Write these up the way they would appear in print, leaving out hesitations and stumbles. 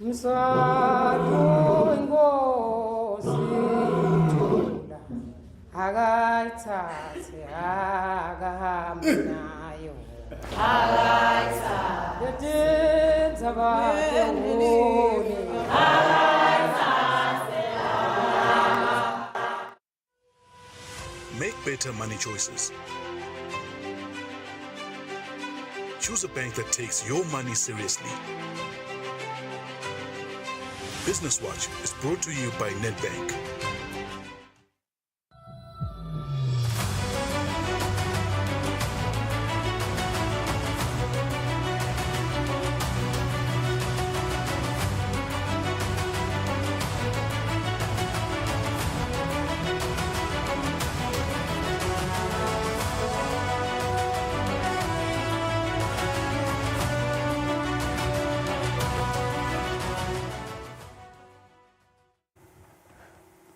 Mswatu inkosi thula akayithathe akahambe nayo akayithathe yedenza bakhe Make better money choices. Choose a bank that takes your money seriously. Business Watch is brought to you by Nedbank.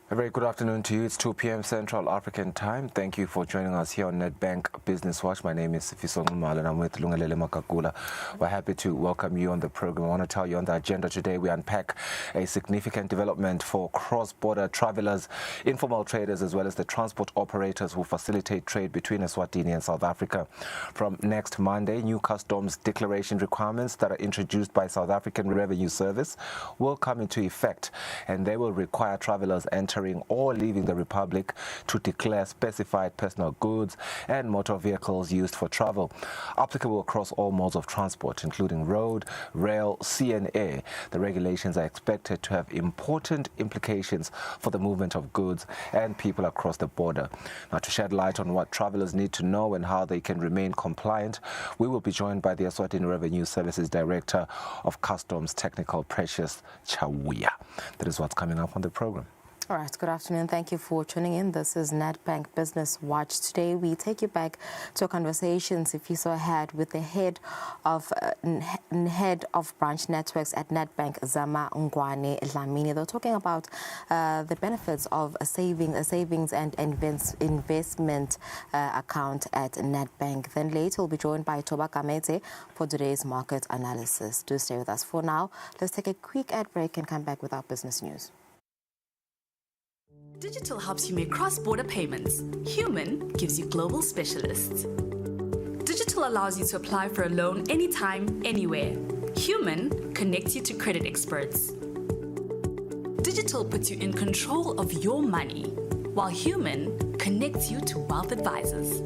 A very good afternoon to you. It's 2 p.m. Central African Time. Thank you for joining us here on Nedbank Business Watch. My name is Sifiso Ngumalo and I'm with Lungalele Makakula. We're happy to welcome you on the program. I want to tell you on the agenda today, we unpack a significant development for cross-border travelers, informal traders, as well as the transport operators who facilitate trade between Eswatini and South Africa. From next Monday, new customs declaration requirements that are introduced by South African Revenue Service will come into effect, and they will require travelers entering or leaving the Republic to declare specified personal goods and motor vehicles used for travel, applicable across all modes of transport, including road, rail, sea and air. The regulations are expected to have important implications for the movement of goods and people across the border. Now, to shed light on what travelers need to know and how they can remain compliant, we will be joined by the Eswatini Revenue Services Director of Customs Technical, Precious Chawuya. That is what's coming up on the program. All right, good afternoon. Thank you for tuning in. This is Nedbank Business Watch. Today, we take you back to a conversation Sifiso had with the head of branch networks at Nedbank, Zama Ngwane Dlamini. They're talking about the benefits of a savings and investment account at Nedbank. Then later, we'll be joined by Toba Kamete for today's market analysis. Do stay with us. For now, let's take a quick ad break and come back with our business news. Digital helps you make cross-border payments. Human gives you global specialists. Digital allows you to apply for a loan anytime, anywhere. Human connects you to credit experts. Digital puts you in control of your money, while Human connects you to wealth advisors.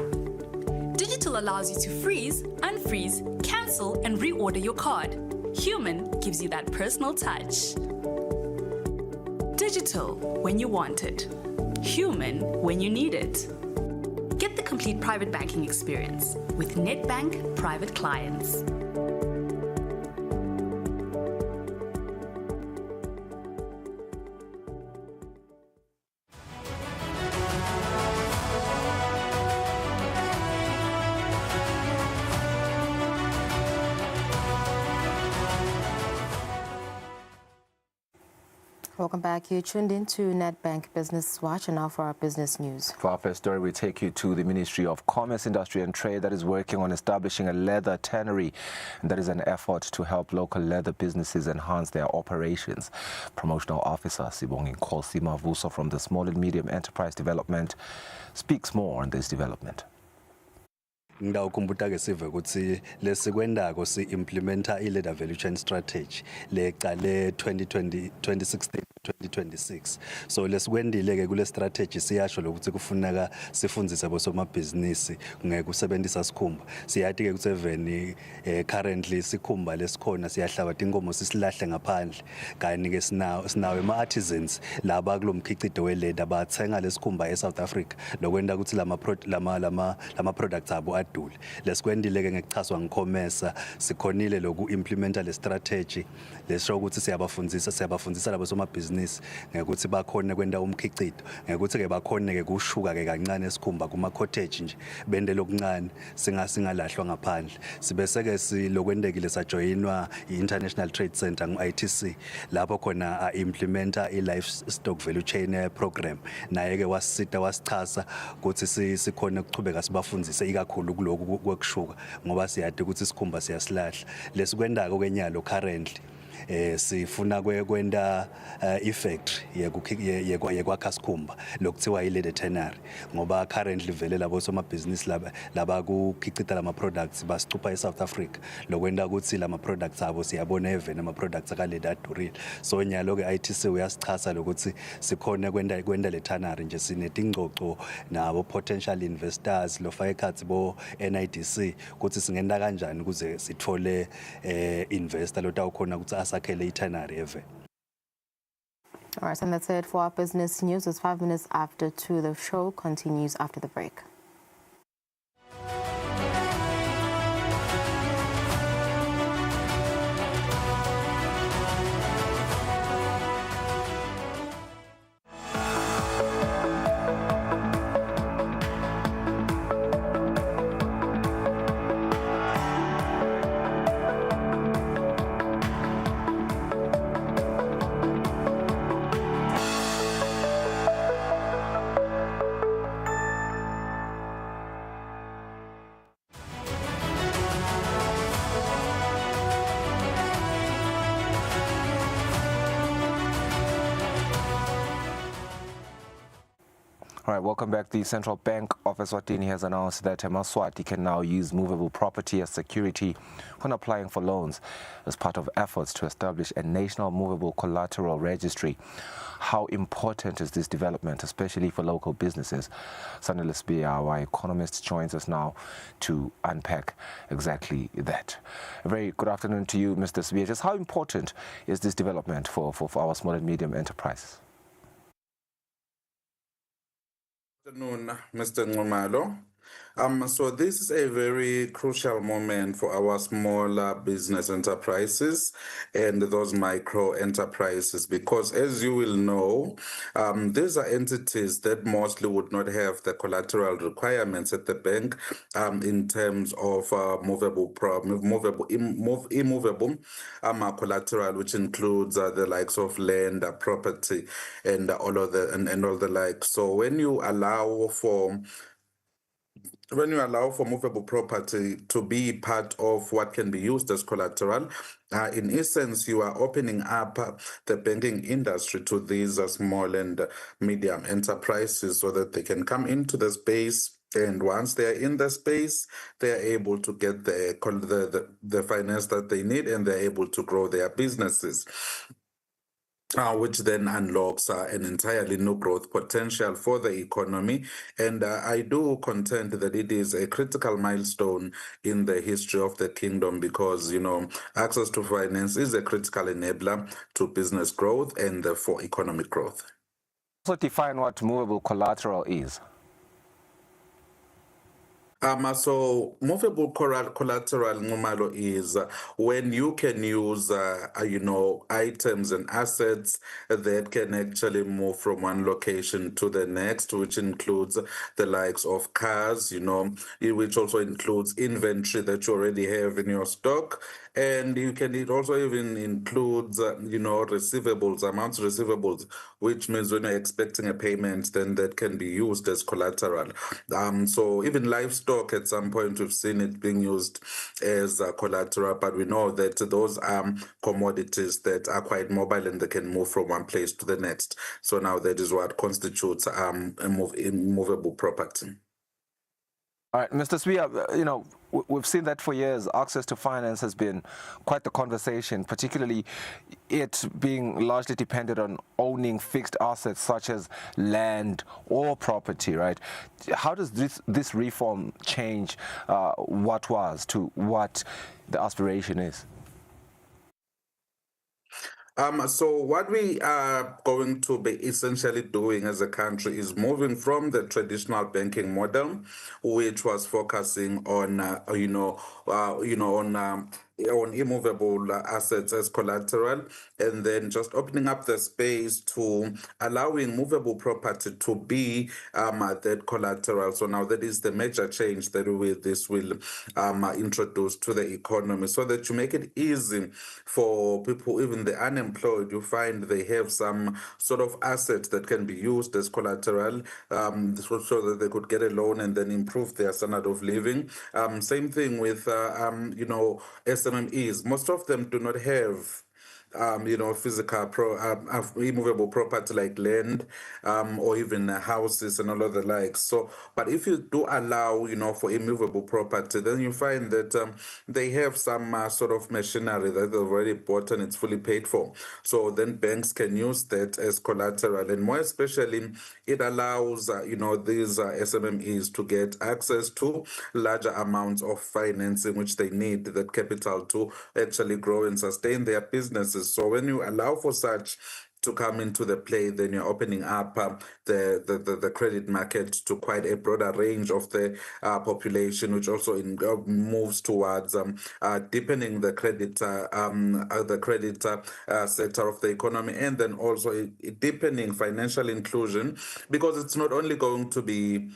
Digital allows you to freeze, unfreeze, cancel, and reorder your card. Human gives you that personal touch. Digital when you want it. Human when you need it. Get the complete private banking experience with Nedbank Private Clients. Welcome back. You tuned into Nedbank Business Watch, and now for our business news. For our first story, we take you to the Ministry of Commerce, Industry and Trade that is working on establishing a leather tannery, and that is an effort to help local leather businesses enhance their operations. Promotional Officer Sibongi Nkosi Mavuso from the Small and Medium Enterprise Development speaks more on this development. Ngawukhumbuta ke sive ukuthi lesikwendako si implementa I leather value chain strategy leqale 2016 2026. So lesikwendile ke kule strategy siyasho lokuthi kufuneka sifundzise bosomabhizinisi ngeke usebenzisa sikhumba. Siyathi ke ku7 currently sikhumba lesikhona siyahlaba inkomo sisilahle ngaphandle. Kani ke sinawe ama artisans laba kulomkhicido welether bathenga lesikhumba eSouth Africa lokwenda ukuthi lama products abo adule. Lesikwendile ke ngekuchazwa ngicommerce sikhonile loku implementa le strategy lesho ukuthi siyabafundisa labo somabhizinisi ngekuthi bakhone kwenda umkhicido ngekuthi ke bakhone ke kushuka ke kancane esikhumba kuma cottage nje bende lokuncane singalahlwa ngaphandle sibese ke silokwendekile sajoyinwa iInternational Trade Center ngu-ITC lapho khona a implementa i-livestock value chain program naye ke wasita wasichaza ukuthi sikhona ukuchubeka sibafundise ikakhulu kuloku kwekushuka ngoba siyade ukuthi isikhumba siyasilahla lesikwendako kenyalo currently sifuna kwenda i-factory yekwakha sikhumba lokuthiwa yi-leather tannery ngoba currently vele labo somabhizinisi laba kukhicita lama-products basicupha e-South Africa lokwenda ukuthi lama-products abo siyabona even ama-products aka-leather adurile so nyalo-ke ITC uyasichasa lokuthi sikhona kwenda le tannery nje sinetingcoco nabo potential investors lofaka ekhathi bo-NIDC ukuthi singenda kanjani ukuze sithole investor lotawukhona ukuthi asakhele i-tannery eve. All right, and that's it for our business news. It's 5 minutes after 2. The show continues after the break. All right, welcome back. The Central Bank of Eswatini has announced that Eswatini can now use movable property as security when applying for loans as part of efforts to establish a national movable collateral registry. How important is this development, especially for local businesses? Sanil Sbia, our economist, joins us now to unpack exactly that. A very good afternoon to you, Mr. Sbia. Just how important is this development for our small and medium enterprises? Good afternoon, Mr. Ngumalo. So this is a very crucial moment for our smaller business enterprises and those micro enterprises because, as you will know, these are entities that mostly would not have the collateral requirements at the bank in terms of immovable collateral, which includes the likes of land, property, and all of the and all the like. So when you allow for movable property to be part of what can be used as collateral, in essence, you are opening up the banking industry to these small and medium enterprises so that they can come into the space. And once they are in the space, they are able to get the finance that they need and they're able to grow their businesses. Which then unlocks an entirely new growth potential for the economy. And I do contend that it is a critical milestone in the history of the kingdom because, you know, access to finance is a critical enabler to business growth and for economic growth. Also define what movable collateral is. So movable collateral, Ngumalo, is when you can use, items and assets that can actually move from one location to the next, which includes the likes of cars, which also includes inventory that you already have in your stock. And it also even includes, receivables, receivables, which means when you're expecting a payment, then that can be used as collateral. So even livestock, at some point, we've seen it being used as collateral, but we know that those are commodities that are quite mobile and they can move from one place to the next. So now that is what constitutes immovable property. All right, Mr. Swia, we've seen that for years. Access to finance has been quite the conversation, particularly it being largely dependent on owning fixed assets such as land or property, right? How does this reform change what was to what the aspiration is? So what we are going to be essentially doing as a country is moving from the traditional banking model, which was focusing on, on immovable assets as collateral, and then just opening up the space to allowing movable property to be that collateral. So now that is the major change that this will introduce to the economy, so that you make it easy for people, even the unemployed, you find they have some sort of asset that can be used as collateral, so that they could get a loan and then improve their standard of living. Same thing with, SMMEs. Most of them do not have physical immovable property like land, or even houses and all of the likes. So, but if you do allow, for immovable property, then you find that they have some sort of machinery that they've already bought and it's fully paid for. So then banks can use that as collateral, and more especially, it allows these SMMEs to get access to larger amounts of financing which they need, that capital, to actually grow and sustain their businesses. So when you allow for such to come into the play, then you're opening up the credit market to quite a broader range of the population, which also moves towards deepening the credit sector of the economy, and then also deepening financial inclusion, because it's not only going to be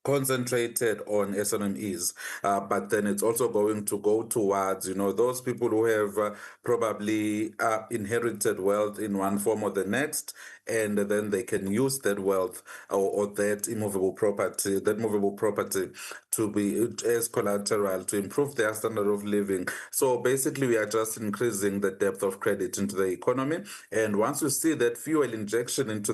concentrated on SMMEs, but then it's also going to go towards, those people who have probably inherited wealth in one form or the next, and then they can use that wealth or that movable property to be as collateral to improve their standard of living. So basically, we are just increasing the depth of credit into the economy, and once you see that fuel injection into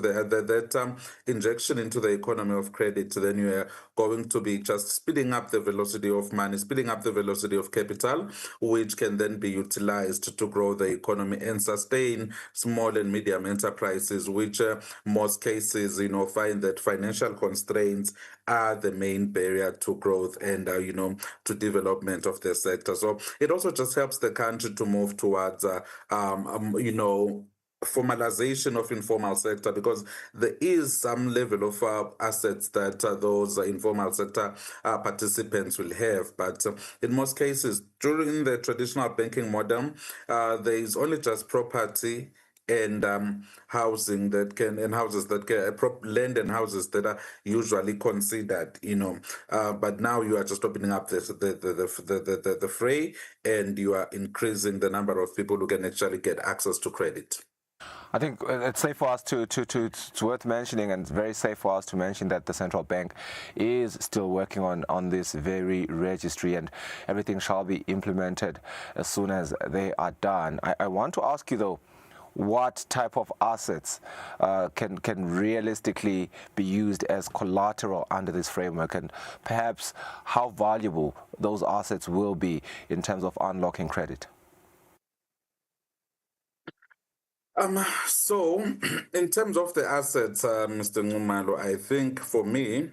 injection into the economy of credit, then you are going to be just speeding up the velocity of money, speeding up the velocity of capital, which can then be utilized to grow the economy and sustain small and medium enterprises, which most cases, find that financial constraints are the main barrier to growth and, to development of the sector. So it also just helps the country to move towards, formalization of informal sector, because there is some level of assets that those informal sector participants will have, but in most cases during the traditional banking model, there is only just property and housing that can, and houses that can, land and houses that are usually considered, but now you are just opening up the fray, and you are increasing the number of people who can actually get access to credit. I think it's safe for us to worth mentioning, and it's very safe for us to mention that the central bank is still working on this very registry, and everything shall be implemented as soon as they are done. I want to ask you though, what type of assets can realistically be used as collateral under this framework, and perhaps how valuable those assets will be in terms of unlocking credit? So, in terms of the assets, Mr. Ngumalo, I think for me,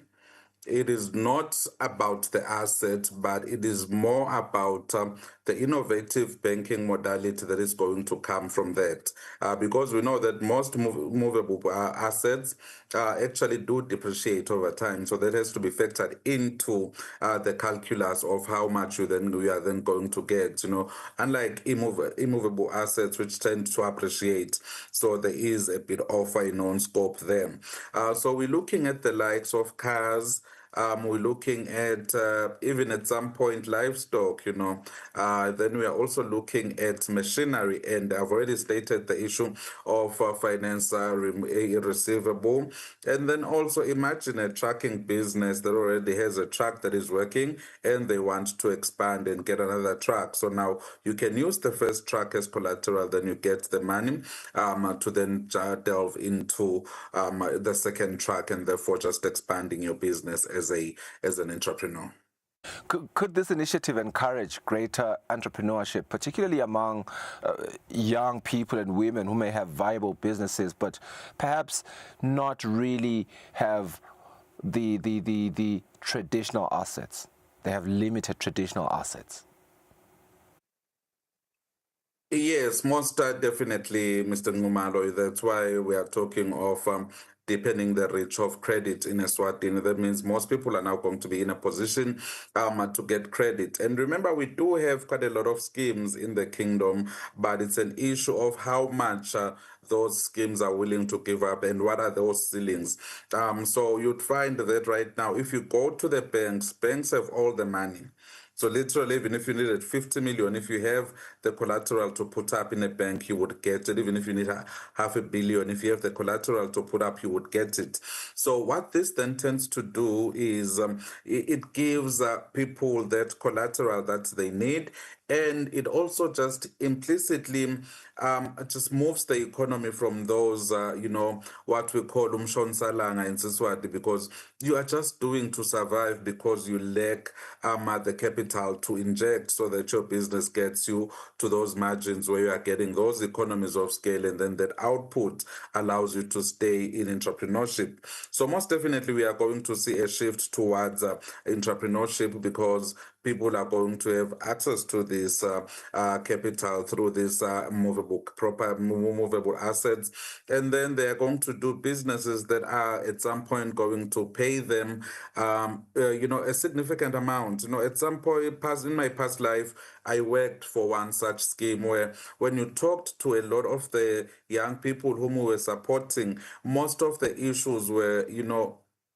it is not about the asset, but it is more about the innovative banking modality that is going to come from that. Because we know that most movable assets actually do depreciate over time. So that has to be factored into the calculus of how much we are then going to get, unlike immovable assets, which tend to appreciate. So there is a bit of a non-scope there. So we're looking at the likes of cars. We're looking at even at some point livestock, then we are also looking at machinery, and I've already stated the issue of finance receivable. And then also imagine a trucking business that already has a truck that is working, and they want to expand and get another truck. So now you can use the first truck as collateral, then you get the money to then delve into the second truck, and therefore just expanding your business as an entrepreneur. Could this initiative encourage greater entrepreneurship, particularly among young people and women who may have viable businesses, but perhaps not really have the traditional assets? They have limited traditional assets. Yes, most definitely, Mr. Ngumalo. That's why we are talking of deepening the reach of credit in Eswatini. That means most people are now going to be in a position to get credit. And remember, we do have quite a lot of schemes in the kingdom, but it's an issue of how much those schemes are willing to give up and what are those ceilings. So you'd find that right now, if you go to the banks have all the money. So literally, even if you needed 50 million, if you have the collateral to put up in a bank, you would get it. Even if you need $500 million, if you have the collateral to put up, you would get it. So what this then tends to do is it gives people that collateral that they need, And it also just implicitly just moves the economy from those, what we call umshonsalanga in Siswati, because you are just doing to survive because you lack the capital to inject so that your business gets you to those margins where you are getting those economies of scale, and then that output allows you to stay in entrepreneurship. So most definitely we are going to see a shift towards entrepreneurship, because people are going to have access to this capital through these movable assets, and then they are going to do businesses that are at some point going to pay them a significant amount. At some point in my past life, I worked for one such scheme where when you talked to a lot of the young people whom we were supporting, most of the issues were,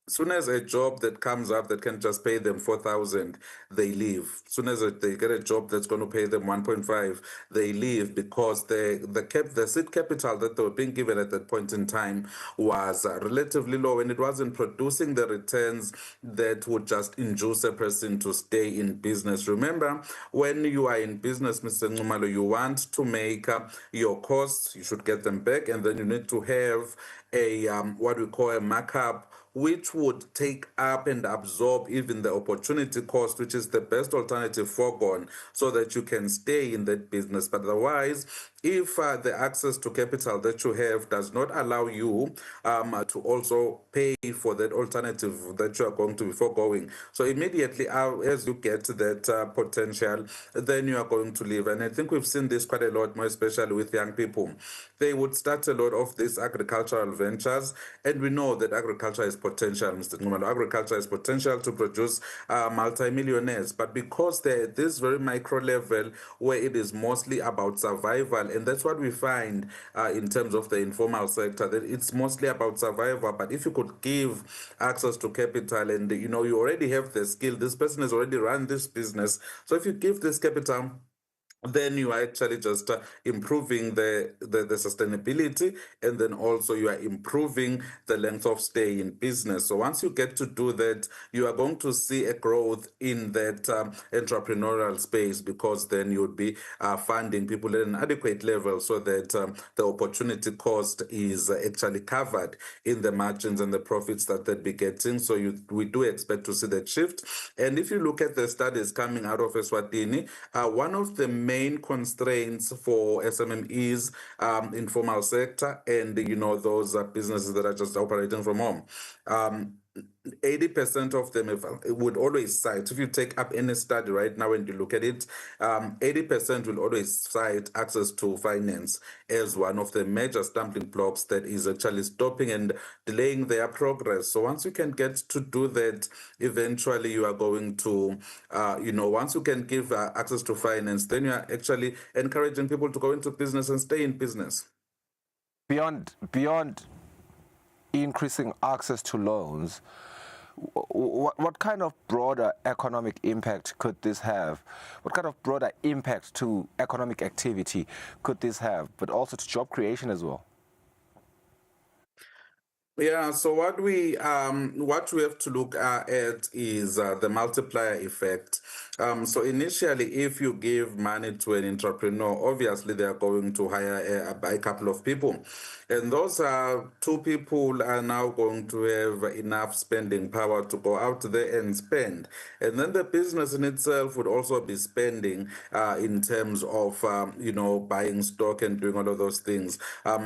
soon as a job that comes up that can just pay them 4,000, they leave. Soon as they get a job that's going to pay them 1.5, they leave, because the seed capital that they were being given at that point in time was relatively low, and it wasn't producing the returns that would just induce a person to stay in business. Remember, when you are in business, Mr. Nxumalo, you want to make your costs, you should get them back, and then you need to have a what we call a markup, which would take up and absorb even the opportunity cost, which is the best alternative foregone, so that you can stay in that business. But otherwise, if the access to capital that you have does not allow you to also pay for that alternative that you are going to be foregoing, so immediately as you get that potential, then you are going to leave. And I think we've seen this quite a lot, more especially with young people. They would start a lot of these agricultural ventures, and we know that agriculture is potential, Mr. Nxumalo. Agriculture has potential to produce multimillionaires, but because they're at this very micro level where it is mostly about survival, and that's what we find in terms of the informal sector, that it's mostly about survival. But if you could give access to capital, and you already have the skill, this person has already run this business, so if you give this capital, then you are actually just improving the sustainability, and then also you are improving the length of stay in business. So once you get to do that, you are going to see a growth in that entrepreneurial space, because then you would be funding people at an adequate level, so that the opportunity cost is actually covered in the margins and the profits that they'd be getting. So we do expect to see that shift. And if you look at the studies coming out of Eswatini, one of the main constraints for SMMEs, informal sector, and those businesses that are just operating from home, 80% of them would always cite, if you take up any study right now and you look at it, 80% will always cite access to finance as one of the major stumbling blocks that is actually stopping and delaying their progress. So once you can get to do that, eventually you are going to, once you can give access to finance, then you are actually encouraging people to go into business and stay in business. Beyond increasing access to loans, what kind of broader economic impact could this have? What kind of broader impact to economic activity could this have, but also to job creation as well? Yeah, so what we have to look at is the multiplier effect. So initially, if you give money to an entrepreneur, obviously they are going to hire a couple of people, and those two people are now going to have enough spending power to go out there and spend, and then the business in itself would also be spending in terms of buying stock and doing all of those things.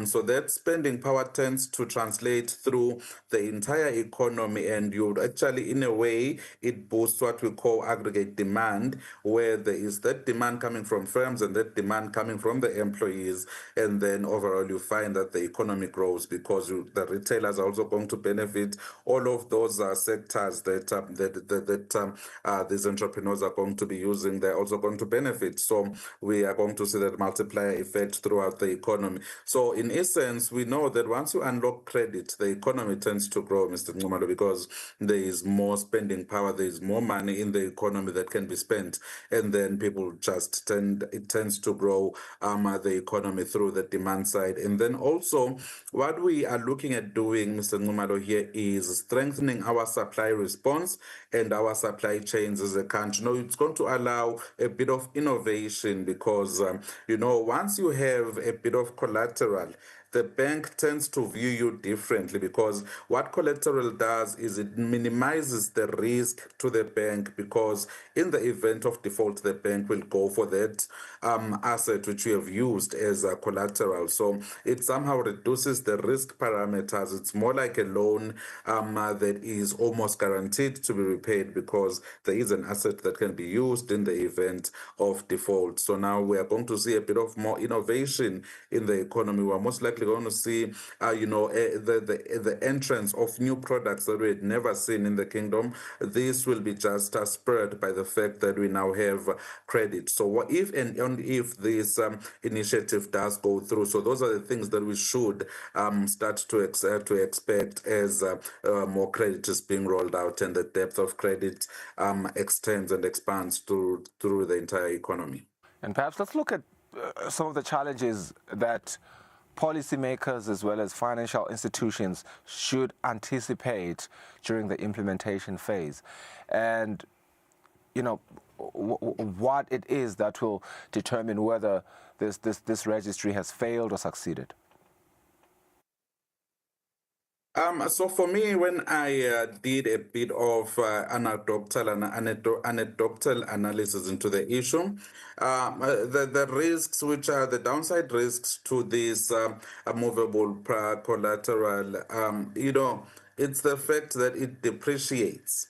So that spending power tends to translate through the entire economy, and you would actually, in a way, it boosts what we call aggregate demand, where there is that demand coming from firms and that demand coming from the employees, and then overall you find that the economy grows, because the retailers are also going to benefit. All of those sectors that these entrepreneurs are going to be using, they're also going to benefit. So we are going to see that multiplier effect throughout the economy. So in essence, we know that once you unlock credit, the the economy tends to grow, Mr. Nxumalo, because there is more spending power, there is more money in the economy that can be spent, and then people just it tends to grow the economy through the demand side. And then also, what we are looking at doing, Mr. Nxumalo, here is strengthening our supply response and our supply chains as a country. No, it's going to allow a bit of innovation because, once you have a bit of collateral, the bank tends to view you differently, because what collateral does is it minimizes the risk to the bank, because in the event of default, the bank will go for that asset which you have used as a collateral. So it somehow reduces the risk parameters. It's more like a loan that is almost guaranteed to be repaid, because there is an asset that can be used in the event of default. So now we are going to see a bit of more innovation in the economy. We're most likely going to see, the entrance of new products that we had never seen in the kingdom. This will be just spurred by the fact that we now have credit. So what if and only if this initiative does go through? So those are the things that we should start to expect as more credit is being rolled out and the depth of credit extends and expands through the entire economy. And perhaps let's look at some of the challenges that policymakers as well as financial institutions should anticipate during the implementation phase, and what it is that will determine whether this registry has failed or succeeded. So for me, when I did a bit of anecdotal analysis into the issue, the risks, which are the downside risks to this movable collateral, it's the fact that it depreciates.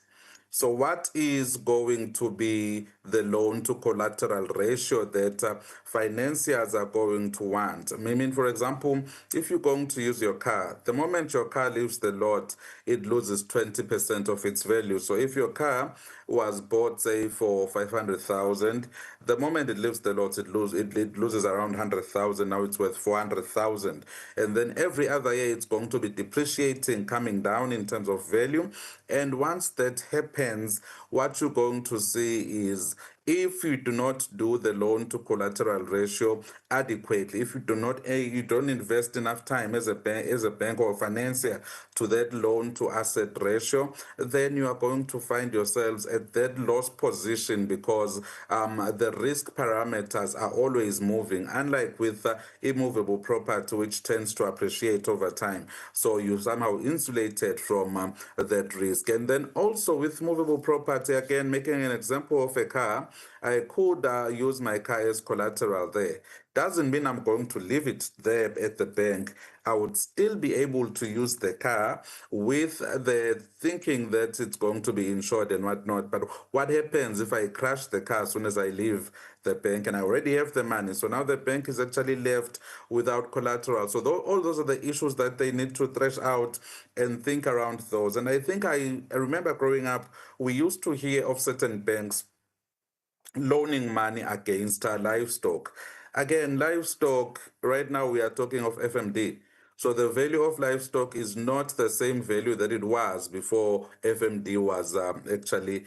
So what is going to be the loan to collateral ratio that financiers are going to want? I mean, for example, if you're going to use your car, the moment your car leaves the lot, it loses 20% of its value. So if your car was bought, say, for 500,000, the moment it leaves the lot, it loses around 100,000. Now it's worth 400,000. And then every other year, it's going to be depreciating, coming down in terms of value. And once that happens, what you're going to see is, if you do not do the loan to collateral ratio adequately, if you don't invest enough time as a bank or financier to that loan to asset ratio, then you are going to find yourselves at that loss position, because the risk parameters are always moving, unlike with immovable property, which tends to appreciate over time. So you somehow insulated from that risk. And then also with movable property, again, making an example of a car, I could use my car as collateral there. Doesn't mean I'm going to leave it there at the bank. I would still be able to use the car with the thinking that it's going to be insured and whatnot. But what happens if I crash the car as soon as I leave the bank and I already have the money? So now the bank is actually left without collateral. So all those are the issues that they need to thresh out and think around those. And I think I remember growing up, we used to hear of certain banks loaning money against livestock. Again, livestock, right now we are talking of FMD. So the value of livestock is not the same value that it was before FMD was actually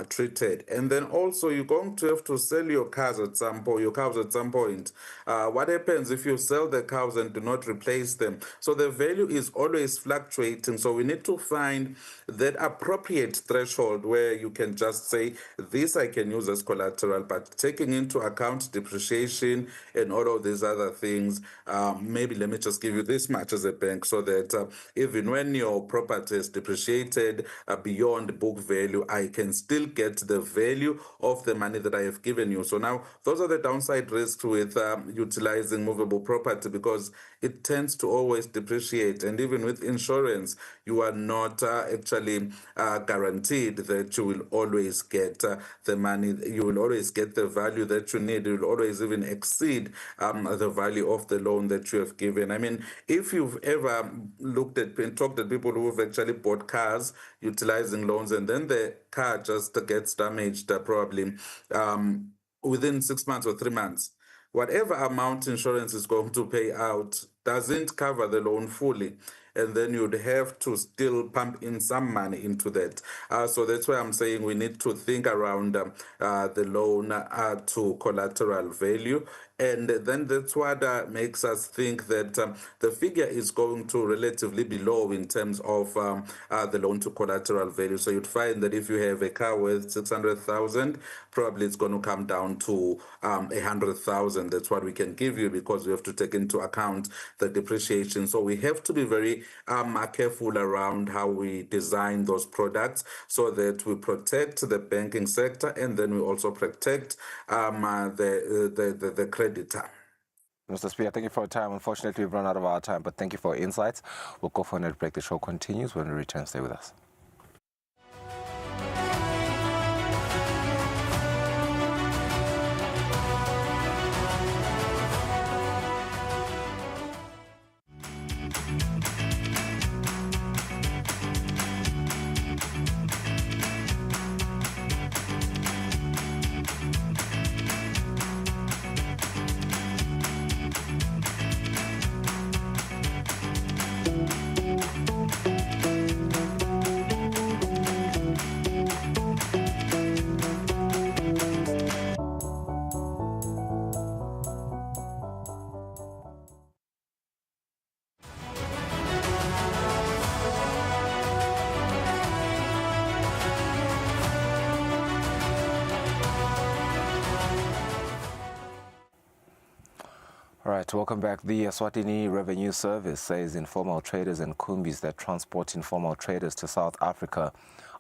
treated. And then also you're going to have to sell your cows at some point. What happens if you sell the cows and do not replace them? So the value is always fluctuating. So we need to find that appropriate threshold where you can just say, this I can use as collateral, but taking into account depreciation and all of these other things, maybe let me just give you this much as a bank, so that even when your property is depreciated beyond book value, I can still get the value of the money that I have given you. So now those are the downside risks with utilizing movable property, because it tends to always depreciate. And even with insurance, you are not actually guaranteed that you will always get the money, you will always get the value that you need. You will always even exceed the value of the loan that you have given. I mean, if you've ever looked at and talked to people who have actually bought cars utilizing loans, and then the car just gets damaged probably within 6 months or 3 months, whatever amount insurance is going to pay out doesn't cover the loan fully. and then you'd have to still pump in some money into that. So that's why I'm saying we need to think around the loan to collateral value. And then that's what makes us think that the figure is going to relatively be low in terms of the loan to collateral value. So you'd find that if you have a car worth 600,000, probably it's going to come down to 100,000. That's what we can give you, because we have to take into account the depreciation. So we have to be very careful around how we design those products so that we protect the banking sector, and then we also protect the creditor. Mr. Spear, thank you for your time. Unfortunately, we've run out of our time, but thank you for your insights. We'll go for a net break. The show continues. When we return, stay with us. All right, welcome back. The Eswatini Revenue Service says informal traders and kumbis that transport informal traders to South Africa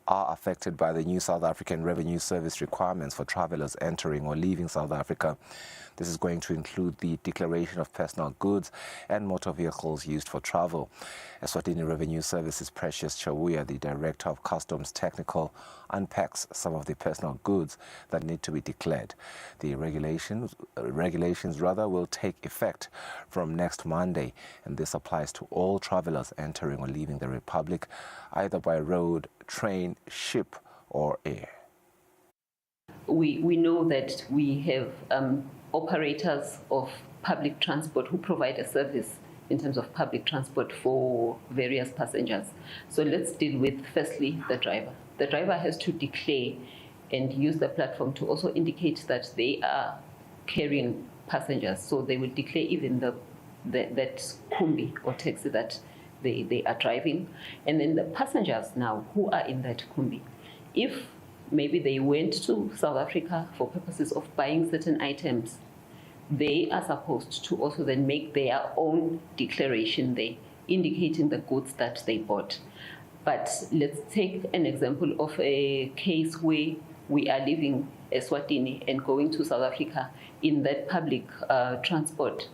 are affected by the new South African Revenue Service requirements for travelers entering or leaving South Africa. This is going to include the declaration of personal goods and motor vehicles used for travel. Eswatini Revenue Service's Precious Chawuya, the Director of Customs Technical, unpacks some of the personal goods that need to be declared. The regulations will take effect from next Monday, and this applies to all travelers entering or leaving the Republic, either by road, train, ship, or air. We know that we have operators of public transport who provide a service in terms of public transport for various passengers. So let's deal with, firstly, the driver. The driver has to declare and use the platform to also indicate that they are carrying passengers. So they will declare even that kumbi or taxi that they are driving. And then the passengers now who are in that kumbi, if maybe they went to South Africa for purposes of buying certain items, they are supposed to also then make their own declaration there, indicating the goods that they bought. But let's take an example of a case where we are leaving Eswatini and going to South Africa in that public transport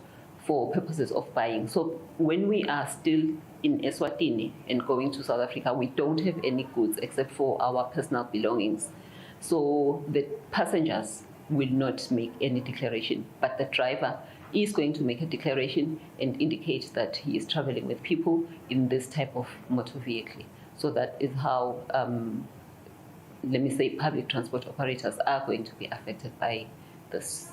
for purposes of buying. So when we are still in Eswatini and going to South Africa, we don't have any goods except for our personal belongings. So the passengers will not make any declaration, but the driver is going to make a declaration and indicate that he is traveling with people in this type of motor vehicle. So that is how, let me say, public transport operators are going to be affected by this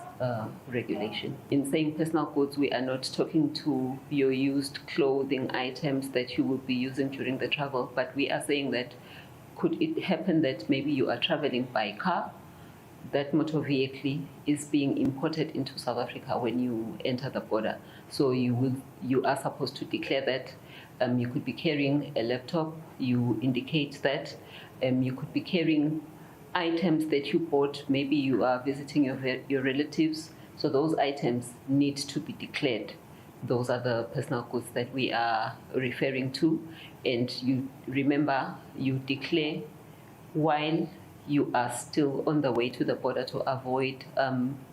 regulation. In saying personal goods, we are not talking to your used clothing items that you will be using during the travel, but we are saying that could it happen that maybe you are traveling by car, that motor vehicle is being imported into South Africa when you enter the border. So you are supposed to declare that. You could be carrying a laptop, you indicate that. You could be carrying items that you bought, maybe you are visiting your relatives, so those items need to be declared. Those are the personal goods that we are referring to, and you remember, you declare while you are still on the way to the border to avoid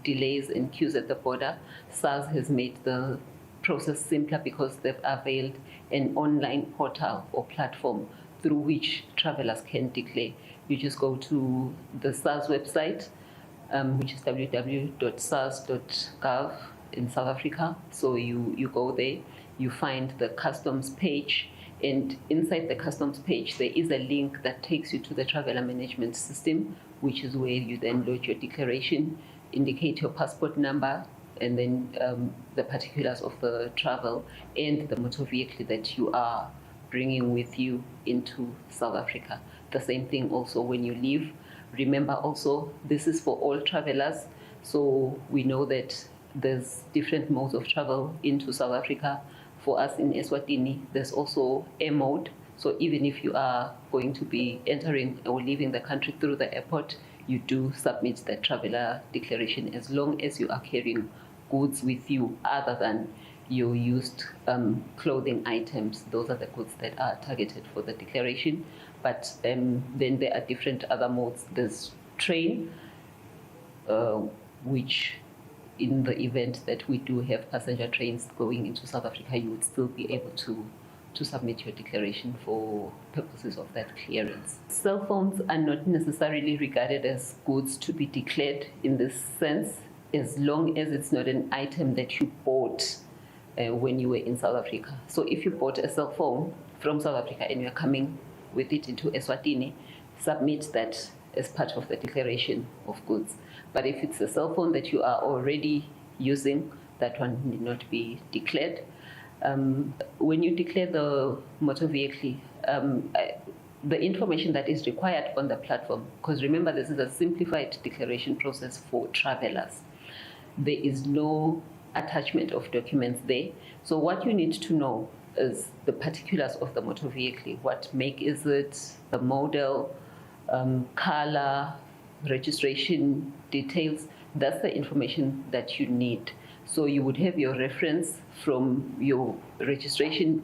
delays and queues at the border. SARS has made the process simpler because they've availed an online portal or platform through which travelers can declare. You just go to the SARS website, which is www.sars.gov in South Africa. So you go there, you find the customs page, and inside the customs page, there is a link that takes you to the traveler management system, which is where you then load your declaration, indicate your passport number, and then the particulars of the travel and the motor vehicle that you are bringing with you into South Africa. The same thing also when you leave. Remember also, this is for all travelers. So we know that there's different modes of travel into South Africa. For us in Eswatini, there's also air mode. So even if you are going to be entering or leaving the country through the airport, you do submit the traveler declaration as long as you are carrying goods with you other than your used clothing items. Those are the goods that are targeted for the declaration. But then there are different other modes. There's train, which in the event that we do have passenger trains going into South Africa, you would still be able to submit your declaration for purposes of that clearance. Cell phones are not necessarily regarded as goods to be declared in this sense, as long as it's not an item that you bought when you were in South Africa. So if you bought a cell phone from South Africa and you're coming with it into Eswatini, submit that as part of the declaration of goods. But if it's a cell phone that you are already using, that one need not be declared. When you declare the motor vehicle, the information that is required on the platform, because remember this is a simplified declaration process for travelers. There is no attachment of documents there. So what you need to know is the particulars of the motor vehicle. What make is it, the model, color, registration details. That's the information that you need. So you would have your reference from your registration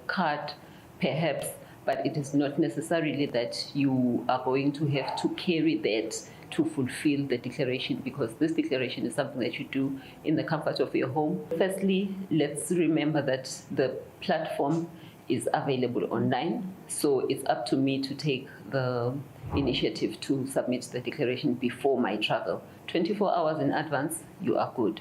card, perhaps, but it is not necessarily that you are going to have to carry that to fulfill the declaration, because this declaration is something that you do in the comfort of your home. Firstly, let's remember that the platform is available online, so it's up to me to take the initiative to submit the declaration before my travel. 24 hours in advance, you are good.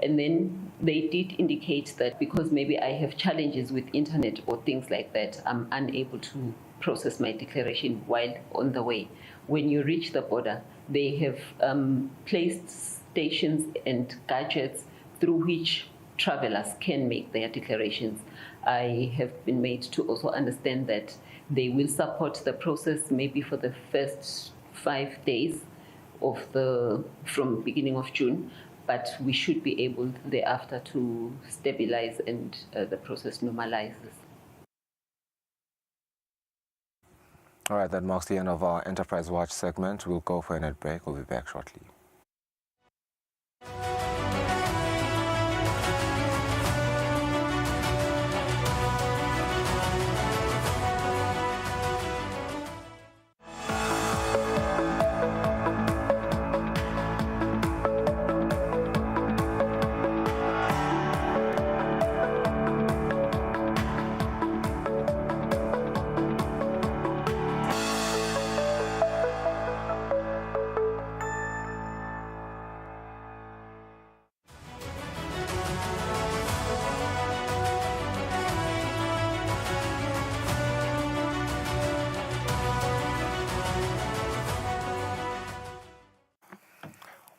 And then they did indicate that because maybe I have challenges with internet or things like that, I'm unable to process my declaration while on the way. When you reach the border, they have placed stations and gadgets through which travelers can make their declarations. I have been made to also understand that they will support the process maybe for the first 5 days of from beginning of June, but we should be able thereafter to stabilize and the process normalizes. All right, that marks the end of our Enterprise Watch segment. We'll go for a net break. We'll be back shortly.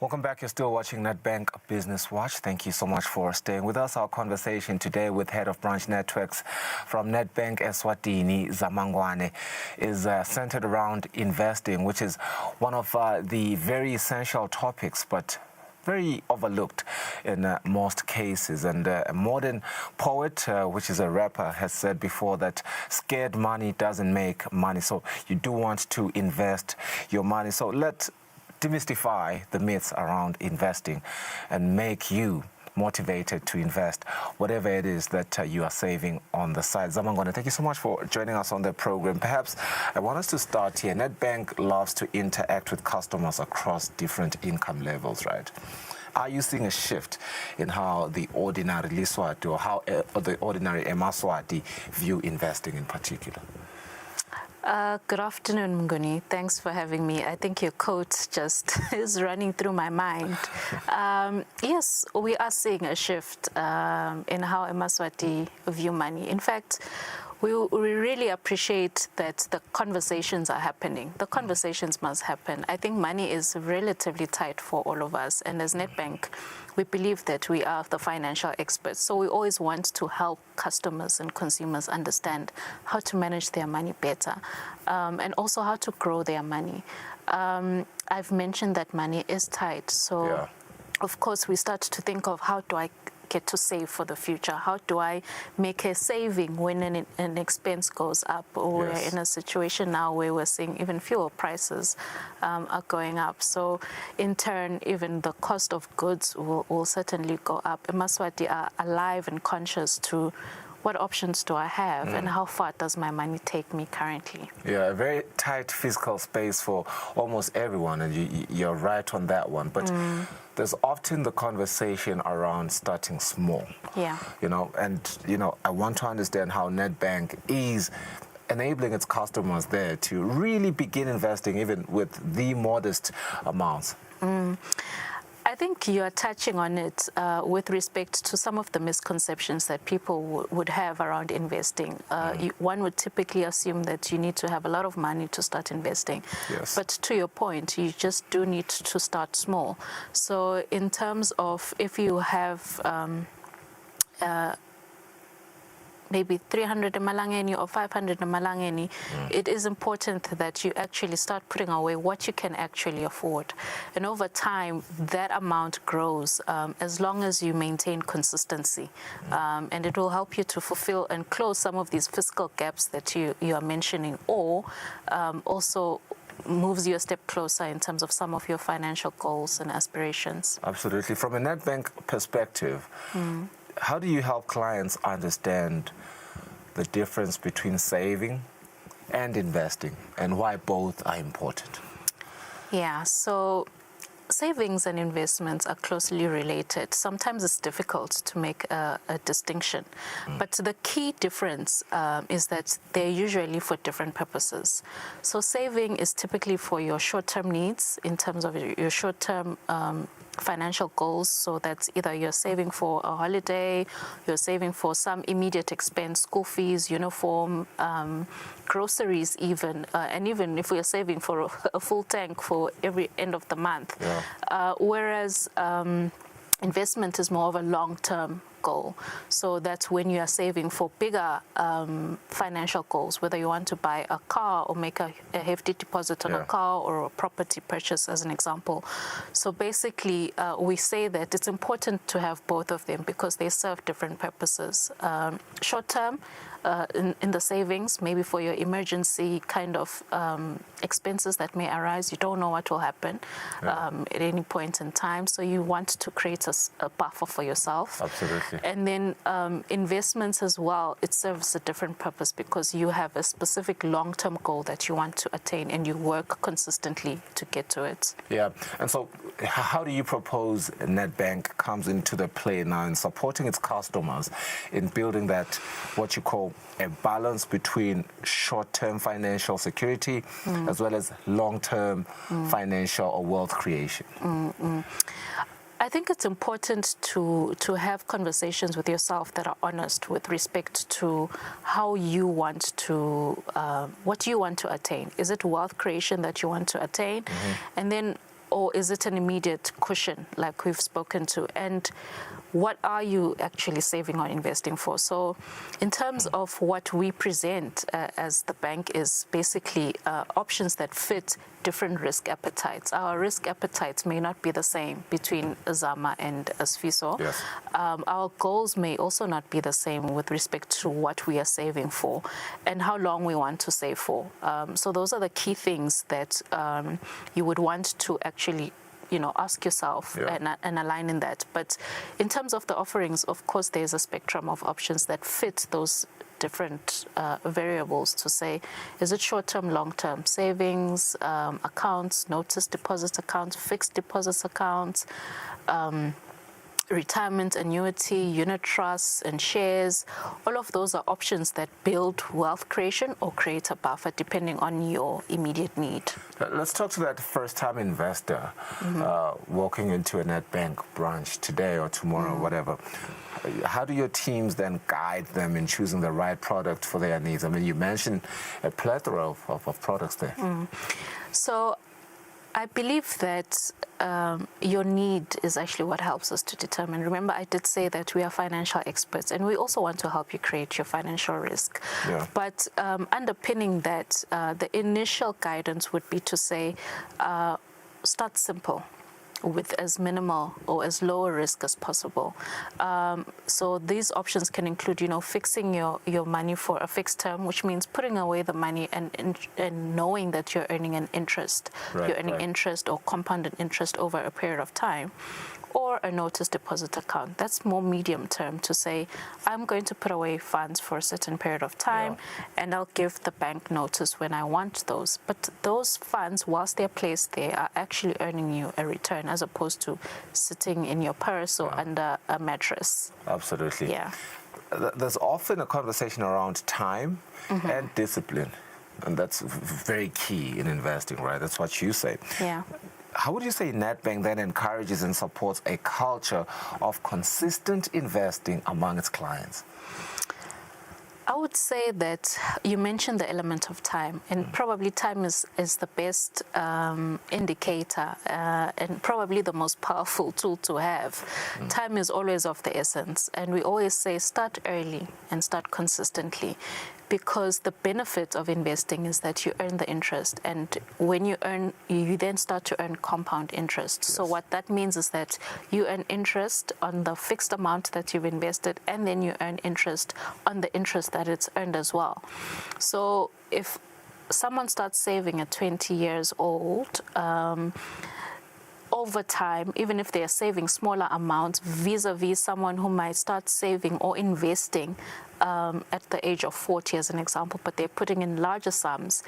Welcome back. You're still watching Nedbank Business Watch. Thank you so much for staying with us. Our conversation today with Head of Branch Networks from Nedbank Eswatini, Zamangwane, is centered around investing, which is one of the very essential topics, but very overlooked in most cases. And a modern poet, which is a rapper, has said before that scared money doesn't make money. So you do want to invest your money. So let's demystify the myths around investing and make you motivated to invest whatever it is that you are saving on the side. Zamangwane, thank you so much for joining us on the program. Perhaps I want us to start here. Nedbank loves to interact with customers across different income levels, right? Are you seeing a shift in how the ordinary Liswati or how the ordinary Emaswati view investing in particular? Good afternoon, Mnguni. Thanks for having me. I think your quote just is running through my mind. Yes, we are seeing a shift in how Emaswati view money. In fact, we really appreciate that the conversations are happening. The conversations must happen. I think money is relatively tight for all of us, and as Nedbank, we believe that we are the financial experts. So we always want to help customers and consumers understand how to manage their money better, and also how to grow their money. I've mentioned that money is tight, so of course we start to think of how do I get to save for the future? How do I make a saving when an expense goes up? Or we're in a situation now where we're seeing even fuel prices are going up. So in turn, even the cost of goods will certainly go up. Eswatini are alive and conscious to what options do I have and how far does my money take me currently? Yeah, a very tight fiscal space for almost everyone, and you're right on that one. But there's often the conversation around starting small. Yeah. I want to understand how Nedbank is enabling its customers there to really begin investing even with the modest amounts. I think you are touching on it with respect to some of the misconceptions that people would have around investing. One would typically assume that you need to have a lot of money to start investing. Yes. But to your point, you just do need to start small. So in terms of if you have maybe 300 malangeni or 500 malangeni, it is important that you actually start putting away what you can actually afford. And over time, that amount grows as long as you maintain consistency. And it will help you to fulfill and close some of these fiscal gaps that you are mentioning, or also moves you a step closer in terms of some of your financial goals and aspirations. Absolutely. From a Nedbank perspective, how do you help clients understand the difference between saving and investing and why both are important? Yeah, so savings and investments are closely related. Sometimes it's difficult to make a distinction, but the key difference is that they're usually for different purposes. So saving is typically for your short-term needs in terms of your short-term financial goals. So that's either you're saving for a holiday, you're saving for some immediate expense, school fees, uniform, groceries even, and even if we're saving for a full tank for every end of the month. Whereas investment is more of a long-term goal. So that's when you are saving for bigger financial goals, whether you want to buy a car or make a hefty deposit on a car or a property purchase, as an example. So basically, we say that it's important to have both of them because they serve different purposes. Short-term, in the savings, maybe for your emergency kind of expenses that may arise. You don't know what will happen at any point in time, so you want to create a buffer for yourself. Absolutely. And then investments as well, it serves a different purpose because you have a specific long-term goal that you want to attain and you work consistently to get to it. Yeah, and so how do you propose Nedbank comes into the play now in supporting its customers in building that, what you call a balance between short-term financial security as well as long-term financial or wealth creation? I think it's important to have conversations with yourself that are honest with respect to how you want to, what you want to attain. Is it wealth creation that you want to attain? And then, or is it an immediate cushion like we've spoken to? And what are you actually saving or investing for? So in terms of what we present as the bank is basically options that fit different risk appetites. Our risk appetites may not be the same between Zama and Sfiso. Yes. Our goals may also not be the same with respect to what we are saving for and how long we want to save for. So those are the key things that you would want to actually ask yourself and align in that. But in terms of the offerings, of course, there's a spectrum of options that fit those different variables to say, is it short-term, long-term savings, accounts, notice deposit accounts, fixed deposits accounts, retirement annuity, unit trusts, and shares. All of those are options that build wealth creation or create a buffer depending on your immediate need. Let's talk to that first-time investor walking into a Nedbank branch today or tomorrow, whatever. How do your teams then guide them in choosing the right product for their needs? I mean, you mentioned a plethora of products there. So I believe that your need is actually what helps us to determine. Remember, I did say that we are financial experts, and we also want to help you create your financial risk. Yeah. But underpinning that, the initial guidance would be to say, start simple, with as minimal or as low a risk as possible. So these options can include, fixing your money for a fixed term, which means putting away the money and knowing that you're earning an interest. You're earning interest or compounded interest over a period of time. Or a notice deposit account. That's more medium term to say, I'm going to put away funds for a certain period of time and I'll give the bank notice when I want those. But those funds, whilst they're placed there, are actually earning you a return as opposed to sitting in your purse or under a mattress. Absolutely. Yeah. There's often a conversation around time and discipline. And that's very key in investing, right? That's what you say. Yeah. How would you say Nedbank then encourages and supports a culture of consistent investing among its clients? I would say that you mentioned the element of time, and probably time is the best indicator and probably the most powerful tool to have. Time is always of the essence, and we always say start early and start consistently. Because the benefit of investing is that you earn the interest, and when you earn, you then start to earn compound interest. Yes. So what that means is that you earn interest on the fixed amount that you've invested, and then you earn interest on the interest that it's earned as well. So if someone starts saving at 20 years old, over time, even if they are saving smaller amounts vis-a-vis someone who might start saving or investing at the age of 40 as an example, but they're putting in larger sums,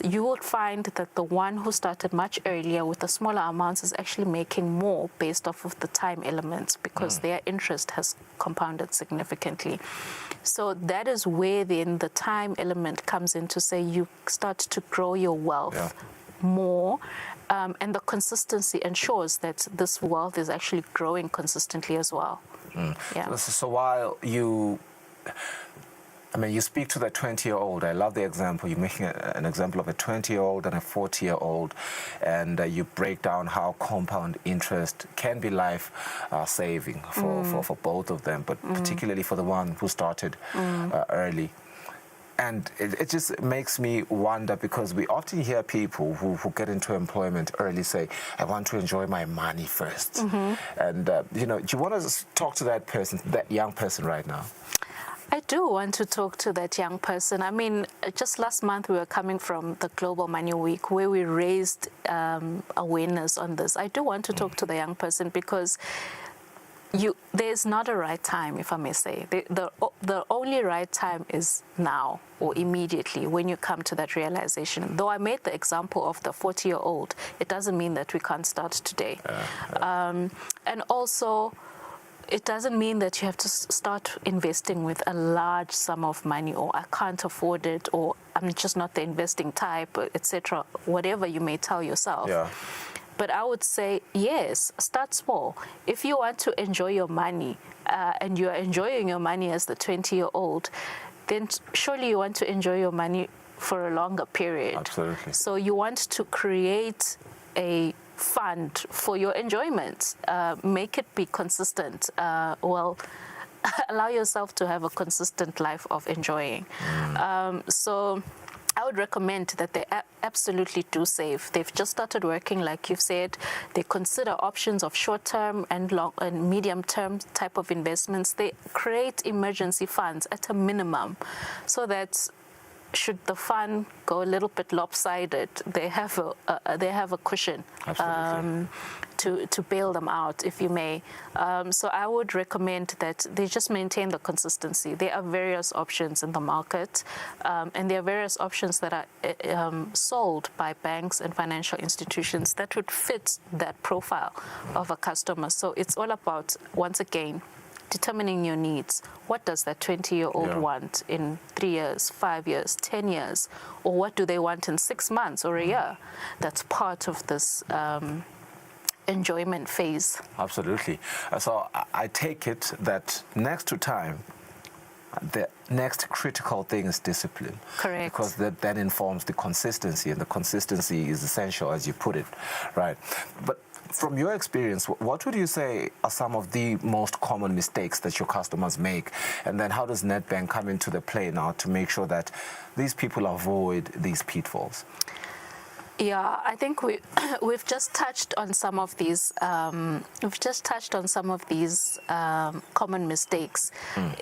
you would find that the one who started much earlier with the smaller amounts is actually making more based off of the time elements because their interest has compounded significantly. So that is where then the time element comes in to say you start to grow your wealth more. And the consistency ensures that this wealth is actually growing consistently as well. Yeah. So while you speak to the 20-year-old. I love the example. You're making an example of a 20-year-old and a 40-year-old, and you break down how compound interest can be life saving for both of them, but particularly for the one who started early. And it just makes me wonder, because we often hear people who get into employment early say, I want to enjoy my money first. And, do you want to talk to that person, that young person right now? I do want to talk to that young person. I mean, just last month we were coming from the Global Money Week where we raised awareness on this. I do want to talk to the young person because there's not a right time, if I may say. The only right time is now or immediately when you come to that realization. Though I made the example of the 40-year-old, it doesn't mean that we can't start today. And also, it doesn't mean that you have to start investing with a large sum of money, or I can't afford it, or I'm just not the investing type, etc., whatever you may tell yourself. Yeah. But I would say, yes, start small. If you want to enjoy your money and you're enjoying your money as the 20-year-old, then surely you want to enjoy your money for a longer period. Absolutely. So you want to create a fund for your enjoyment. Make it be consistent. Allow yourself to have a consistent life of enjoying. So I would recommend that they absolutely do save. They've just started working, like you've said. They consider options of short-term and long and medium-term type of investments. They create emergency funds at a minimum so that should the fund go a little bit lopsided, they have a cushion to bail them out, if you may. So I would recommend that they just maintain the consistency. There are various options in the market, and there are various options that are sold by banks and financial institutions that would fit that profile of a customer. So it's all about, once again, determining your needs. What does that 20-year-old want in 3 years, 5 years, 10 years? Or what do they want in 6 months or a year? That's part of this enjoyment phase. Absolutely. So I take it that next to time, the next critical thing is discipline. Correct. Because that then informs the consistency, and the consistency is essential, as you put it, right? But from your experience, what would you say are some of the most common mistakes that your customers make? And then how does Nedbank come into the play now to make sure that these people avoid these pitfalls? Yeah, I think we've just touched on some of these. Common mistakes.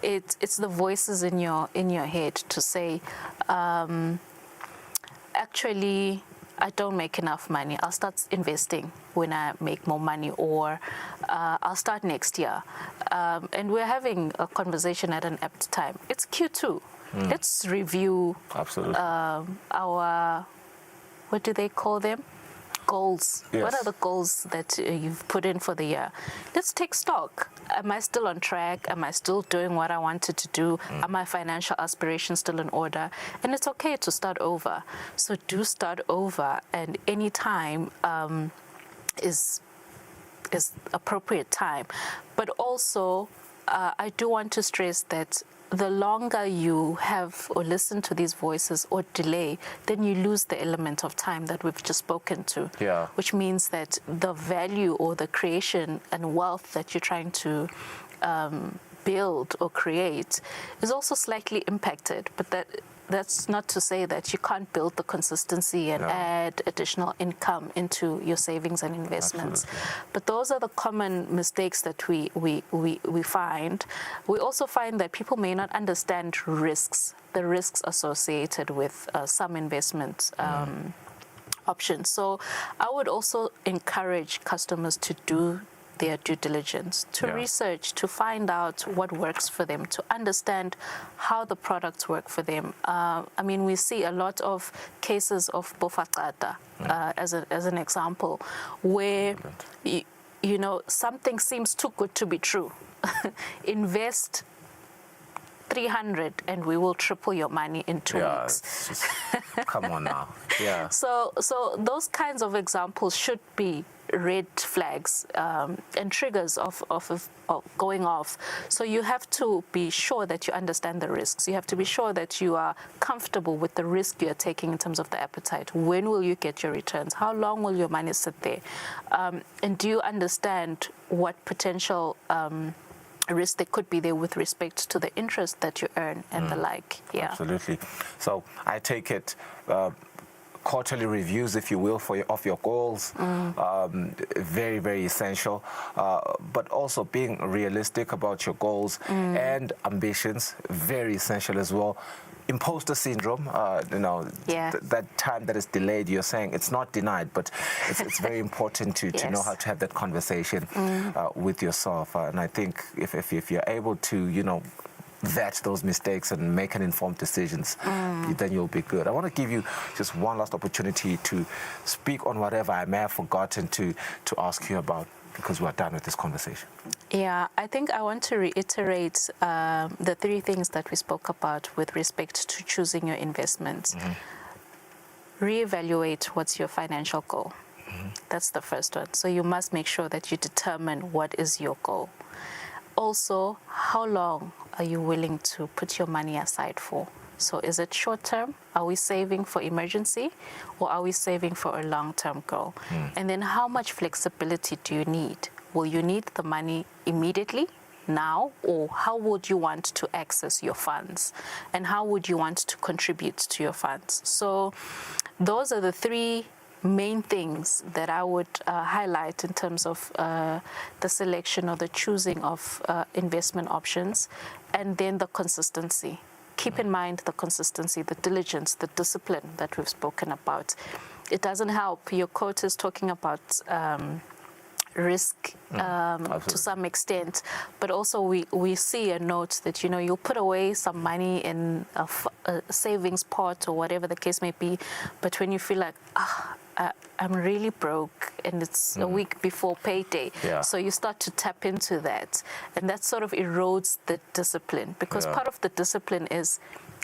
It's the voices in your head to say, actually, I don't make enough money. I'll start investing when I make more money, or I'll start next year. And we're having a conversation at an apt time. It's Q2. Let's review our, what do they call them? Goals. Yes. What are the goals that you've put in for the year? Let's take stock. Am I still on track? Am I still doing what I wanted to do? Are my financial aspirations still in order? And it's okay to start over. So do start over, and any time is appropriate time. But also, I do want to stress that the longer you have or listen to these voices or delay, then you lose the element of time that we've just spoken to. Yeah. Which means that the value or the creation and wealth that you're trying to build or create is also slightly impacted. But that's not to say that you can't build the consistency and add additional income into your savings and investments. Absolutely. But those are the common mistakes that we find. We also find that people may not understand the risks associated with some investment options. So I would also encourage customers to do their due diligence, to research, to find out what works for them, to understand how the products work for them. I mean, we see a lot of cases of bofaqata, as an example, where you know, something seems too good to be true. Invest 300 and we will triple your money in 2 weeks. Just, come on now. Yeah. So those kinds of examples should be red flags and triggers of going off. So you have to be sure that you understand the risks. You have to be sure that you are comfortable with the risk you're taking in terms of the appetite. When will you get your returns? How long will your money sit there? And do you understand what potential risk there could be there with respect to the interest that you earn and the like? Yeah. Absolutely. So I take it quarterly reviews, if you will, of your goals, very, very essential. But also being realistic about your goals and ambitions, very essential as well. Imposter syndrome, that time that is delayed, you're saying it's not denied, but it's very important to know how to have that conversation with yourself. And I think if you're able to, vet those mistakes and make an informed decisions, then you'll be good. I want to give you just one last opportunity to speak on whatever I may have forgotten to ask you about, because we're done with this conversation. Yeah, I think I want to reiterate the 3 things that we spoke about with respect to choosing your investments. Reevaluate what's your financial goal. That's the first one. So you must make sure that you determine what is your goal. Also, how long are you willing to put your money aside for? So is it short term? Are we saving for emergency, or are we saving for a long-term goal? And then how much flexibility do you need? Will you need the money immediately, now, or how would you want to access your funds? And how would you want to contribute to your funds? So those are the 3 main things that I would highlight in terms of the selection or the choosing of investment options, and then the consistency. keep in mind the consistency, the diligence, the discipline that we've spoken about. It doesn't help. Your quote is talking about risk to some extent, but also we see a note that, you know, you'll put away some money in a savings pot or whatever the case may be, but when you feel like, I'm really broke and it's a week before payday, so you start to tap into that, and that sort of erodes the discipline, because part of the discipline is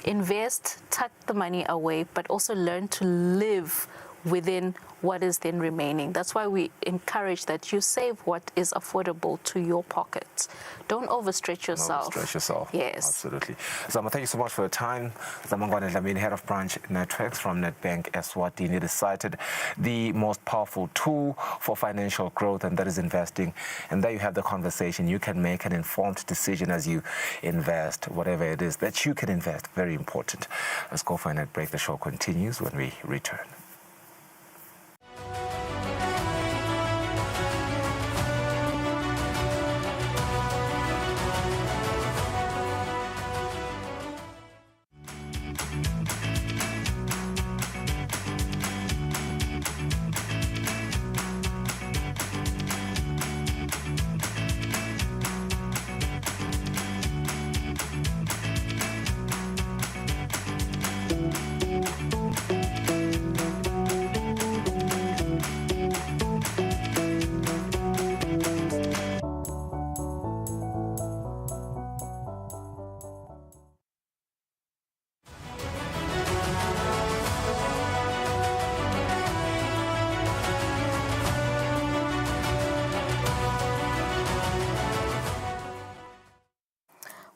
invest, tuck the money away, but also learn to live within what is then remaining. That's why we encourage that you save what is affordable to your pockets. Don't overstretch yourself. Overstretch yourself. Yes. Absolutely. Zama, thank you so much for your time. Zamangwane Dlamini, Head of Branch Networks from Nedbank Eswatini, decided the most powerful tool for financial growth, and that is investing. And there you have the conversation. You can make an informed decision as you invest, whatever it is that you can invest. Very important. Let's go for a net break. The show continues when we return.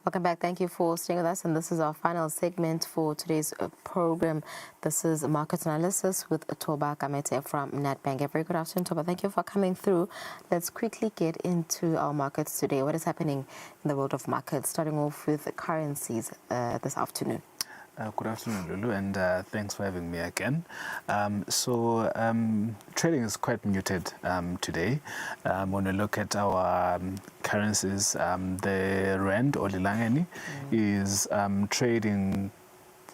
Welcome back. Thank you for staying with us. And this is our final segment for today's program. This is Market Analysis with Toba Kamete from Nedbank. A very good afternoon, Toba. Thank you for coming through. Let's quickly get into our markets today. What is happening in the world of markets, starting off with currencies this afternoon? Good afternoon, Lulu, and thanks for having me again. Trading is quite muted today. When we look at our currencies, the rand or lilangeni is trading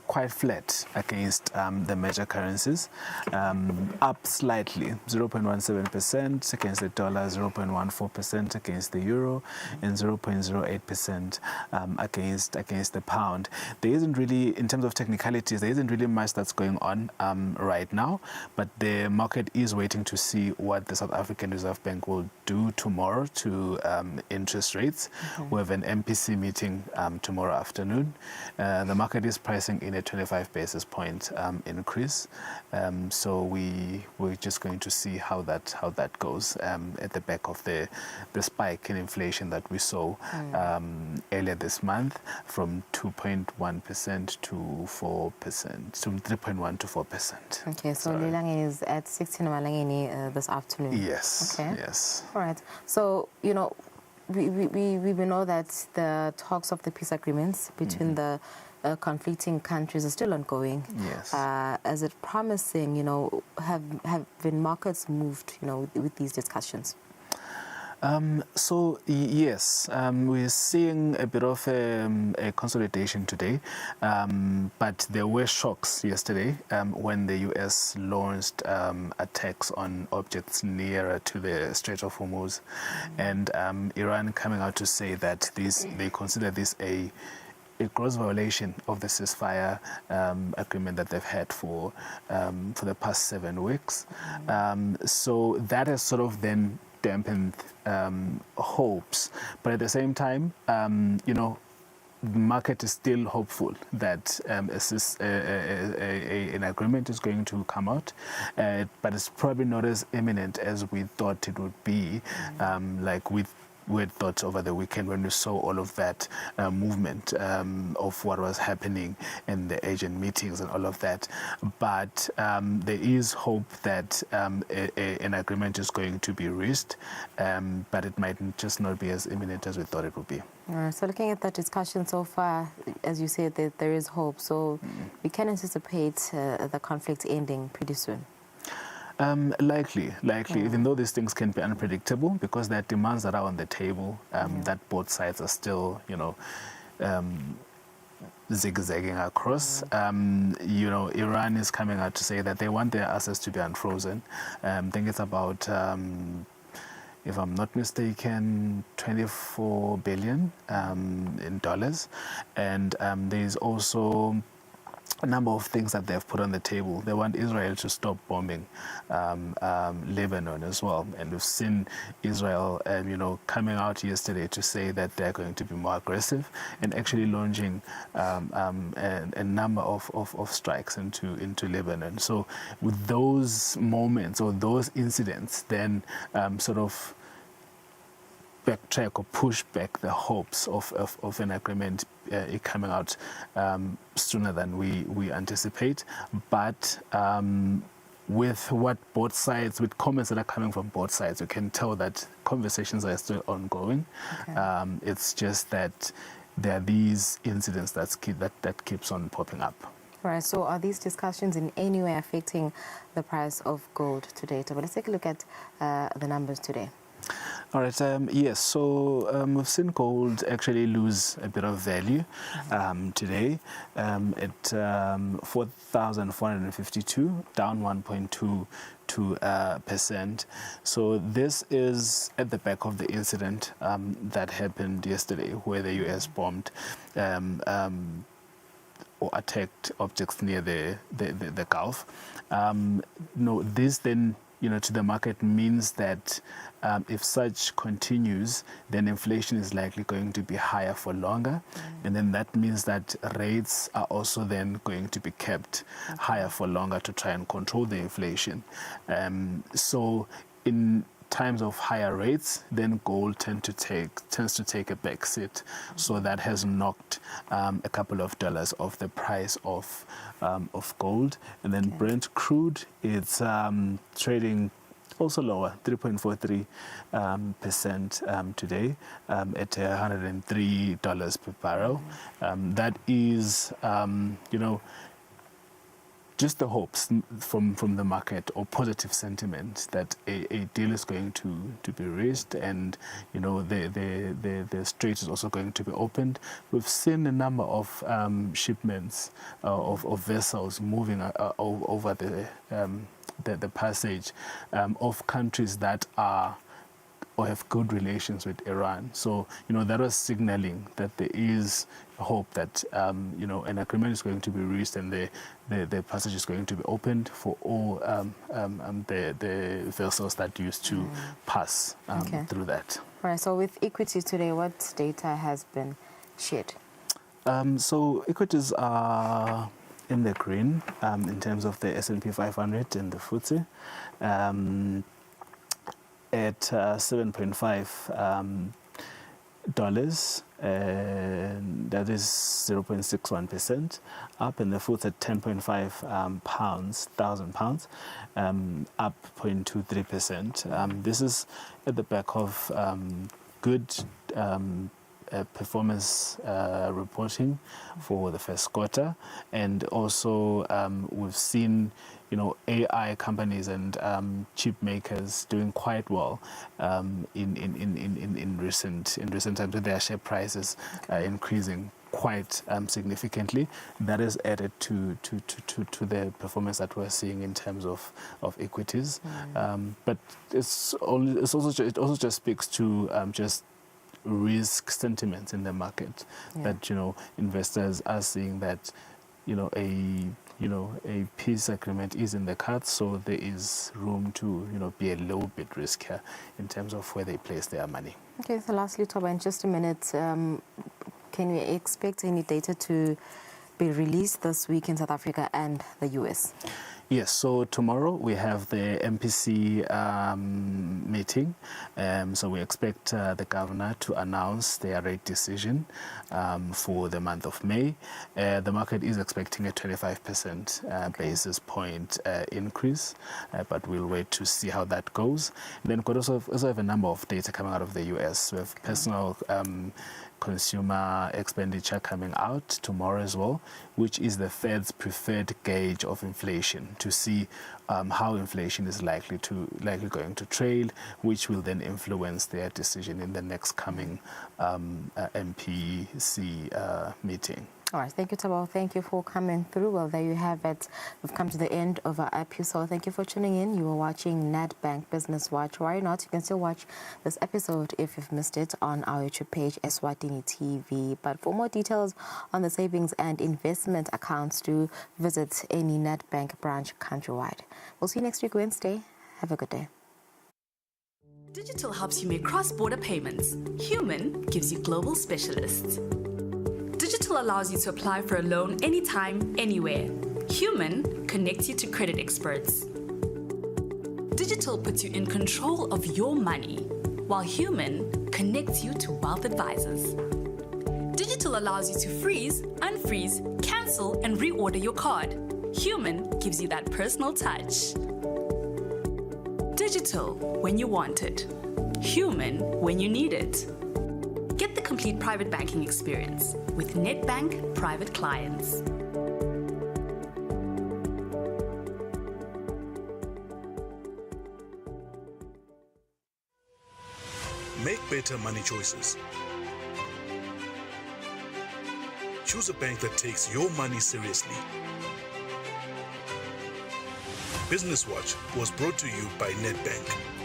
quite flat against the major currencies, up slightly, 0.17% against the dollar, 0.14% against the euro, and 0.08% against the pound. There isn't really, in terms of technicalities, there isn't really much that's going on right now, but the market is waiting to see what the South African Reserve Bank will do tomorrow to interest rates. We have an MPC meeting tomorrow afternoon. The market is pricing in a 25 basis point increase. So we're just going to see how that goes at the back of the spike in inflation that we saw earlier this month, from 2.1% to 4%, from 3.1 to 4%. Okay, so Lilange is at 16 Malangeni this afternoon. Yes. Okay. Yes. All right. So, you know, we know that the talks of the peace agreements between the conflicting countries are still ongoing. Yes. Is it promising, you know, have been markets moved, you know, with these discussions? Yes, we're seeing a bit of a consolidation today, but there were shocks yesterday when the US launched attacks on objects nearer to the Strait of Hormuz, and Iran coming out to say that they consider this a gross violation of the ceasefire agreement that they've had for the past 7 weeks. So that has sort of then dampened hopes, but at the same time, you know, the market is still hopeful that an agreement is going to come out, but it's probably not as imminent as we thought it would be, like we had thought over the weekend when we saw all of that movement of what was happening in the agent meetings and all of that. But there is hope that an agreement is going to be reached, but it might just not be as imminent as we thought it would be. So looking at that discussion so far, as you said, there is hope. So we can anticipate the conflict ending pretty soon. Likely, even though these things can be unpredictable, because there are demands that are on the table that both sides are still, you know, zigzagging across. Iran is coming out to say that they want their assets to be unfrozen. I think it's about, if I'm not mistaken, 24 billion in dollars. And there's also a number of things that they've put on the table. They want Israel to stop bombing Lebanon as well. And we've seen Israel, coming out yesterday to say that they're going to be more aggressive and actually launching a number of strikes into Lebanon. So with those moments or those incidents, then sort of backtrack or push back the hopes of an agreement coming out sooner than we anticipate. But with what both sides, with comments that are coming from both sides, you can tell that conversations are still ongoing. Okay. It's just that there are these incidents that keeps on popping up. Right, so are these discussions in any way affecting the price of gold today? But let's take a look at the numbers today. All right, yes, so we've seen gold actually lose a bit of value today at 4,452, down 1.22%. So this is at the back of the incident that happened yesterday where the US bombed or attacked objects near the Gulf. This then, to the market means that if such continues, then inflation is likely going to be higher for longer. And then that means that rates are also then going to be kept higher for longer to try and control the inflation. So in times of higher rates, then gold tends to take a back seat. So that has knocked a couple of dollars off the price of gold. And then Brent crude, it's trading also lower, 3.43% today at $103 per barrel. That is, just the hopes from the market or positive sentiment that a deal is going to be reached and the strait is also going to be opened. We've seen a number of shipments of vessels moving over the passage of countries that are or have good relations with Iran. So, that was signaling that there is hope that, an agreement is going to be reached and the passage is going to be opened for all the vessels that used to pass through that. Right, so with equities today, what data has been shared? So equities are in the green in terms of the S&P 500 and the FTSE. At $7.5 that is 0.61% up, and the FTSE at 10.5 thousand pounds, up 0.23%. This is at the back of good performance reporting for the first quarter, and also we've seen AI companies and chip makers doing quite well in recent times, with their share prices increasing quite significantly. That is added to the performance that we're seeing in terms of equities. But it also just speaks to just risk sentiment in the market, that investors are seeing that a peace agreement is in the cards, so there is room to be a little bit riskier in terms of where they place their money. Okay, so lastly, Toba, in just a minute, can we expect any data to be released this week in South Africa and the US? Yes, so tomorrow we have the MPC meeting. So we expect the governor to announce their rate decision for the month of May. The market is expecting a 25% basis point increase, but we'll wait to see how that goes. And then we could also have a number of data coming out of the US. We have personal consumer expenditure coming out tomorrow as well, which is the Fed's preferred gauge of inflation, to see how inflation is likely going to trail, which will then influence their decision in the next coming MPC meeting. All right, thank you, Tabo. Thank you for coming through. Well, there you have it. We've come to the end of our episode. Thank you for tuning in. You were watching Nedbank Business Watch. Why not? You can still watch this episode if you've missed it on our YouTube page, Eswatini TV. But for more details on the savings and investment accounts, do visit any Nedbank branch countrywide. We'll see you next week, Wednesday. Have a good day. Digital helps you make cross-border payments. Human gives you global specialists. Digital allows you to apply for a loan anytime, anywhere. Human connects you to credit experts. Digital puts you in control of your money, while human connects you to wealth advisors. Digital allows you to freeze, unfreeze, cancel, and reorder your card. Human gives you that personal touch. Digital when you want it. Human when you need it. Get the complete private banking experience with Nedbank Private Clients. Make better money choices. Choose a bank that takes your money seriously. Business Watch was brought to you by Nedbank.